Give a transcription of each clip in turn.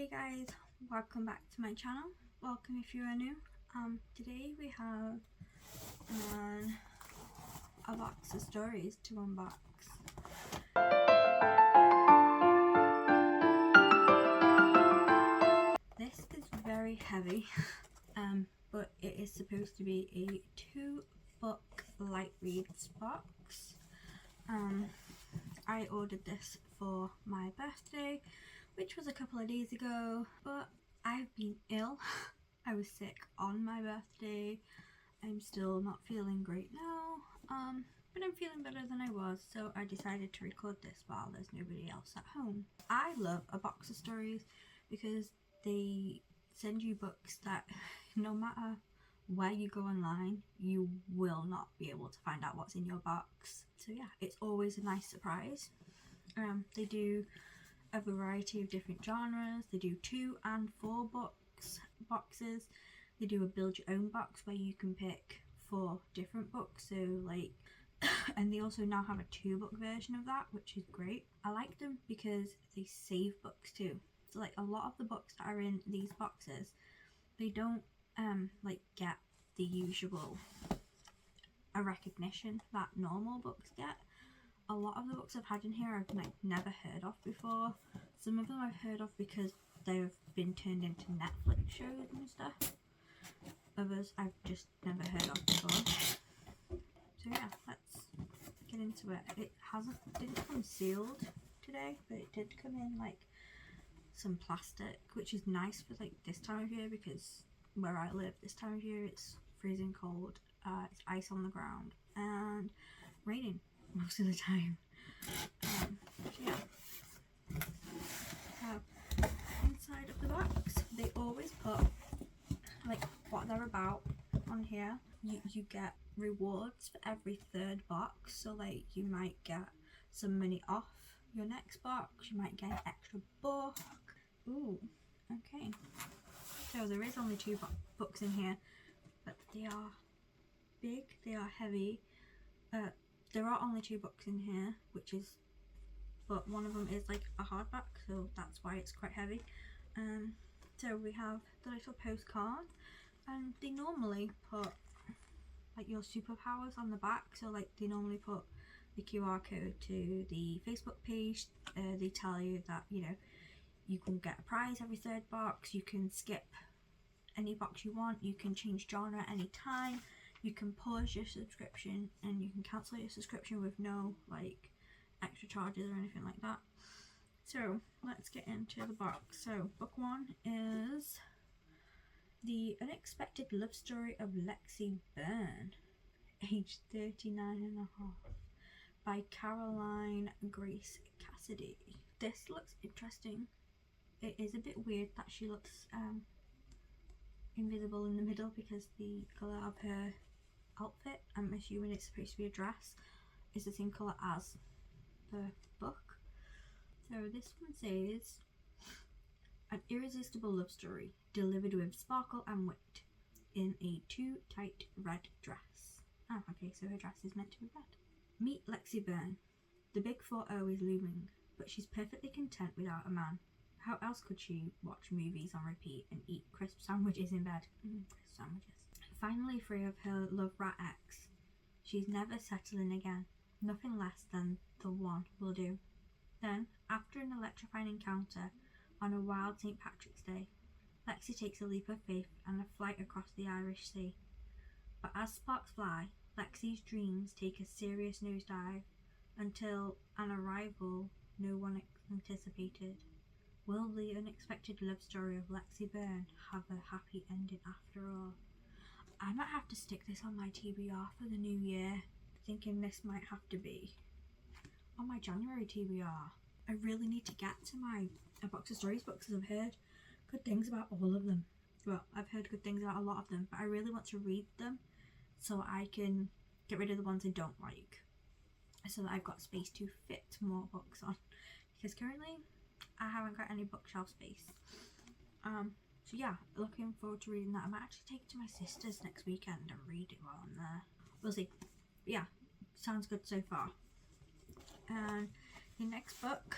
Hey guys, welcome back to my channel. Welcome if you are new. Today we have a box of stories to unbox. This is very heavy, but it is supposed to be a 2-book light reads box. I ordered this for my birthday, which was a couple of days ago, but I've been ill. I was sick on my birthday. I'm still not feeling great now, but I'm feeling better than I was, so I decided to record this while there's nobody else at home. I love a box of stories because they send you books that no matter where you go online, you will not be able to find out what's in your box. So yeah, it's always a nice surprise. They do a variety of different genres. They do 2 and 4 boxes. They do a build your own box where you can pick 4 different books, so like and they also now have a 2-book version of that, which is great. I like them because they save books too. So like a lot of the books that are in these boxes, they don't like get the usual recognition that normal books get. A lot of the books I've had in here I've like never heard of before. Some of them I've heard of because they've been turned into Netflix shows and stuff. Others I've just never heard of before. So yeah, let's get into it. It didn't come sealed today, but it did come in like some plastic, which is nice for like this time of year, because where I live this time of year it's freezing cold, it's ice on the ground and raining most of the time. So yeah, so inside of the box they always put like what they're about on here. You get rewards for every 3rd box, so like you might get some money off your next box, you might get an extra book. Ooh, okay, so there is only 2 books in here, but they are big, they are heavy. There are only 2 books in here, but one of them is like a hardback, so that's why it's quite heavy. So we have the little postcard, and they normally put like your superpowers on the back, so like they normally put the QR code to the Facebook page. They tell you that, you know, you can get a prize every 3rd box, you can skip any box you want, you can change genre anytime, you can pause your subscription, and you can cancel your subscription with no like extra charges or anything like that. So let's get into the box. So book 1 is The Unexpected Love Story of Lexie Burne, aged 39.5, by Caroline Grace-Cassidy. This looks interesting. It is a bit weird that she looks invisible in the middle because the colour of her outfit, I'm assuming it's supposed to be a dress, is the same colour as the book. So this one says, an irresistible love story delivered with sparkle and wit in a too tight red dress. Oh, okay, so her dress is meant to be red. Meet Lexie Burne. The big 4-0 is looming, but she's perfectly content without a man. How else could she watch movies on repeat and eat crisp sandwiches in bed? Crisp sandwiches. Finally free of her love rat ex, she's never settling again. Nothing less than the one will do. Then, after an electrifying encounter on a wild St. Patrick's Day, Lexie takes a leap of faith and a flight across the Irish Sea. But as sparks fly, Lexie's dreams take a serious nosedive until an arrival no one anticipated. Will the unexpected love story of Lexie Burne have a happy ending after all? I might have to stick this on my TBR for the new year. Thinking this might have to be on my January TBR. I really need to get to my A Box of Stories books because I've heard good things about all of them. Well, I've heard good things about a lot of them, but I really want to read them so I can get rid of the ones I don't like, so that I've got space to fit more books on, because currently I haven't got any bookshelf space. So yeah, looking forward to reading that. I might actually take it to my sister's next weekend and read it while I'm there. We'll see. But yeah, sounds good so far. And the next book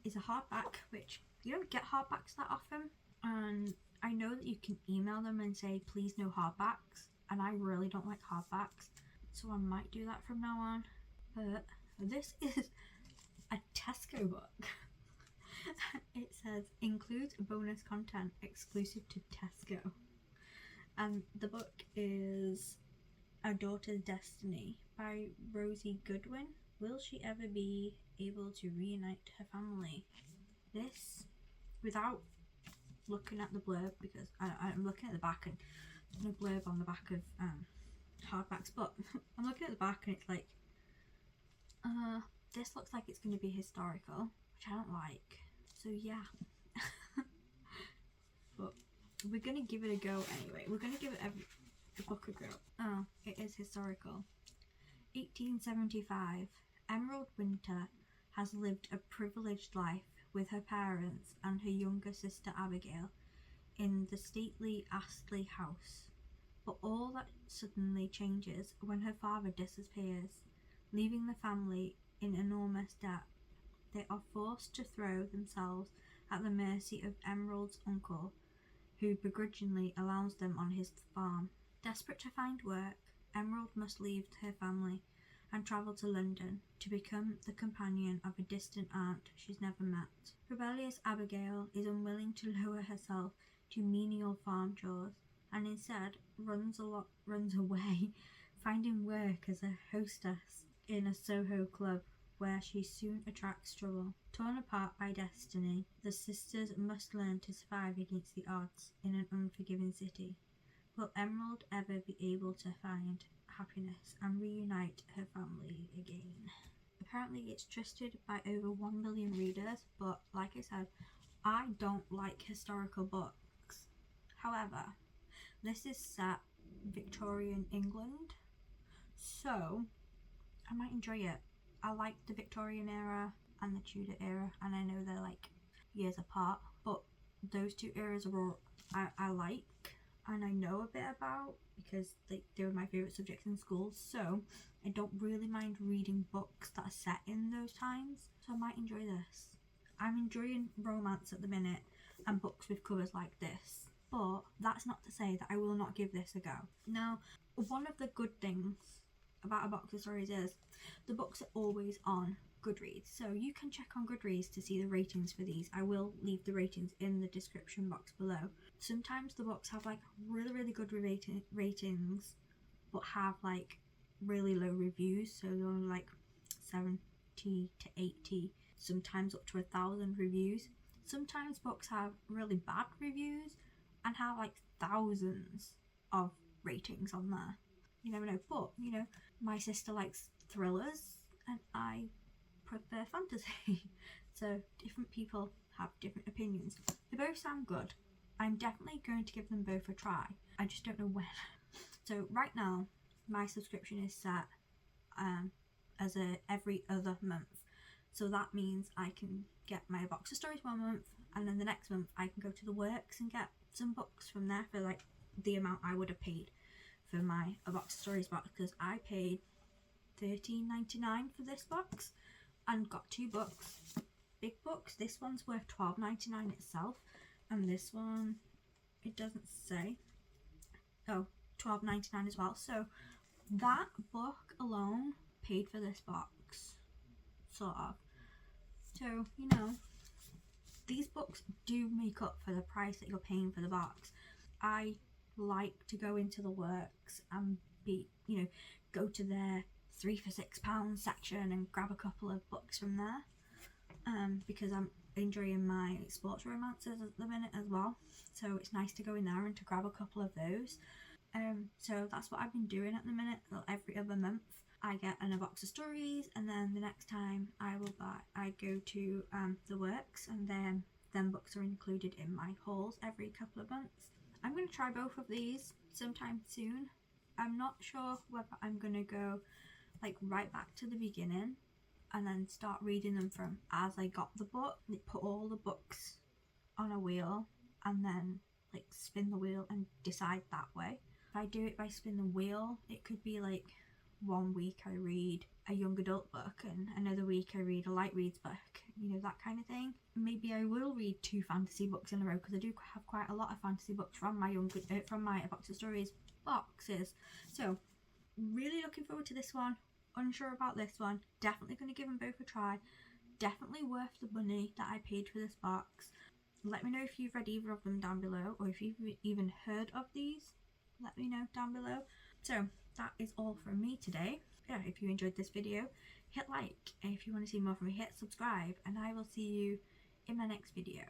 is a hardback, which you don't get hardbacks that often, and I know that you can email them and say please no hardbacks, and I really don't like hardbacks, so I might do that from now on. But this is a Tesco book. It says includes bonus content exclusive to Tesco, and the book is A Daughter's Destiny by Rosie Goodwin. Will she ever be able to reunite her family? This, without looking at the blurb, because I'm looking at the back and there's no blurb on the back of hardbacks, but I'm looking at the back and it's like, this looks like it's going to be historical, which I don't like. So yeah, but we're going to give it a go anyway. We're going to give it the book a go. Oh, it is historical. 1875. Emerald Winter has lived a privileged life with her parents and her younger sister Abigail in the stately Astley house. But all that suddenly changes when her father disappears, leaving the family in enormous debt. They are forced to throw themselves at the mercy of Emerald's uncle, who begrudgingly allows them on his farm. Desperate to find work, Emerald must leave her family and travel to London to become the companion of a distant aunt she's never met. Rebellious Abigail is unwilling to lower herself to menial farm chores and instead runs away, finding work as a hostess in a Soho club where she soon attracts trouble. Torn apart by destiny, the sisters must learn to survive against the odds in an unforgiving city. Will Emerald ever be able to find happiness and reunite her family again? Apparently it's trusted by over 1 million readers, but like I said, I don't like historical books. However, this is set Victorian England, so I might enjoy it. I like the Victorian era and the Tudor era, and I know they're like years apart, but those two eras are all I like and I know a bit about because they were my favourite subjects in school, so I don't really mind reading books that are set in those times, so I might enjoy this. I'm enjoying romance at the minute and books with covers like this, but that's not to say that I will not give this a go. Now, one of the good things about a box of stories is the books are always on Goodreads, so you can check on Goodreads to see the ratings for these. I will leave the ratings in the description box below. Sometimes the books have like really good ratings but have like really low reviews, so they're only like 70 to 80, sometimes up to 1,000 reviews. Sometimes books have really bad reviews and have like thousands of ratings on there. You never know, but you know, my sister likes thrillers and I prefer fantasy. So different people have different opinions. They both sound good. I'm definitely going to give them both a try. I just don't know when. So right now my subscription is set as every other month. So that means I can get my box of stories 1 month, and then the next month I can go to the works and get some books from there for like the amount I would have paid for my A Box of Stories box, because I paid $13.99 for this box and got 2 books, big books. This one's worth $12.99 itself, and this one, it doesn't say, oh, $12.99 as well. So that book alone paid for this box, sort of. So, you know, these books do make up for the price that you're paying for the box. I like to go into the works and go to their £3 for £6 section and grab a couple of books from there, because I'm enjoying my sports romances at the minute as well, so it's nice to go in there and to grab a couple of those. So that's what I've been doing at the minute. Every other month I get a box of stories, and then the next time I go to the works, and then books are included in my hauls every couple of months. I'm going to try both of these sometime soon. I'm not sure whether I'm going to go like right back to the beginning and then start reading them from as I got the book, put all the books on a wheel and then like spin the wheel and decide that way. If I do it by spin the wheel, it could be like 1 week I read a young adult book and another week I read a light reads book, you know, that kind of thing. Maybe I will read 2 fantasy books in a row, because I do have quite a lot of fantasy books from my from my A Box of Stories boxes. So really looking forward to this one. Unsure about this one. Definitely going to give them both a try. Definitely worth the money that I paid for this box. Let me know if you've read either of them down below, or if you've even heard of these. Let me know down below. So that is all from me today. Yeah, if you enjoyed this video, hit like, and if you want to see more from me, hit subscribe, and I will see you in my next video.